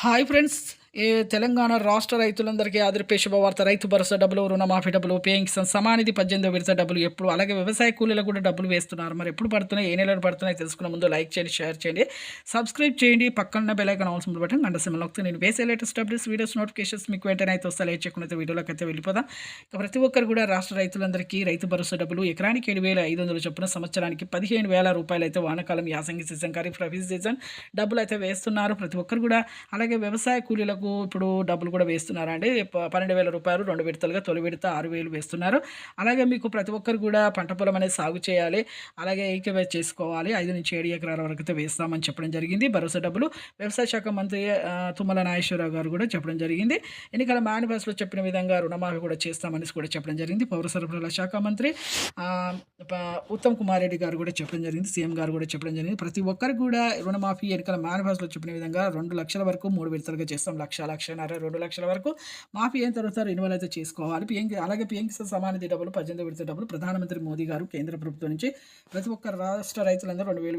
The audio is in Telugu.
Hi friends. తెలంగాణ రాష్ట్ర రైతులందరికీ ఆదిరిపే శుభవార్త. రైతు భరోసా డబ్బులు, రుణమాఫీ డబ్బులు, పేయింగ్ సమానిధి 18వ విడత డబ్బులు ఎప్పుడు, అలాగే వ్యవసాయ కూలీలకు కూడా డబ్బులు వేస్తున్నారు. మరి ఎప్పుడు పడుతున్నాయి, ఏ నెలలో పడుతున్నాయి తెలుసుకునే ముందు లైక్ చేయండి, షేర్ చేయండి, సబ్స్క్రైబ్ చేయండి. పక్కన bell icon all symbol button గంట సింబల్ నొక్కితే నేను వేసే లేటెస్ట్ అప్డేట్స్, వీడియోస్ నోటిఫికేషన్స్ మీకు వెంటనే అయితే వస్తాయి. లేట్ చేయకుండా అయితే వీడియోలోకి అయితే వెళ్ళిపోదాం. ఇక ప్రతి ఒక్కరు కూడా రాష్ట్ర రైతులందరికీ రైతు భరోసా డబ్బులు ఎకరానికి 7,500 చొప్పున, సంవత్సరానికి 15,000 రూపాయలు అయితే వానాకాలం, యాసంగి సీజన్, ఖరీఫ్, రబీ సీజన్ డబ్బులు అయితే వేస్తున్నారు ప్రతి ఒక్కరు కూడా. అలాగే వ్యవసాయ కూలీలకు ఇప్పుడు డబ్బులు కూడా వేస్తున్నారండి. 12,000 రూపాయలు 2 విడతలుగా, తొలి విడత 6,000 వేస్తున్నారు. అలాగే మీకు ప్రతి ఒక్కరు కూడా పంట పొలం అనేది సాగు చేయాలి, అలాగే ఏకీవేజ్ చేసుకోవాలి. 5-7 ఎకరాల వరకు అయితే వేస్తామని చెప్పడం జరిగింది. భరోసా డబ్బులు వ్యవసాయ శాఖ మంత్రి తుమ్మల నాగేశ్వరరావు గారు కూడా చెప్పడం జరిగింది. ఎన్నికల మేనిఫెస్టోలో చెప్పిన విధంగా రుణమాఫీ కూడా చేస్తామని కూడా చెప్పడం జరిగింది. పౌర సరఫరాల శాఖ మంత్రి ఉత్తమ్ కుమార్ రెడ్డి గారు కూడా చెప్పడం జరిగింది. సీఎం గారు కూడా చెప్పడం జరిగింది. ప్రతి ఒక్కరికి కూడా రుణమాఫీ ఎన్నికల మేనిఫెస్టోలో చెప్పిన విధంగా 2 లక్షల వరకు 3 విడతలుగా చేస్తాం. 1,00,00,000, 2 లక్షల వరకు మాఫీ అయిన తర్వాత రెన్యువల్ అయితే చేసుకోవాలి. అలాగే పీఎం కిసాన్ సమానిధి డబ్బులు, 18వ విడత డబ్బులు ప్రధానమంత్రి మోదీ గారు కేంద్ర ప్రభుత్వం నుంచి ప్రతి ఒక్క రాష్ట్ర రైతులందరూ 2,000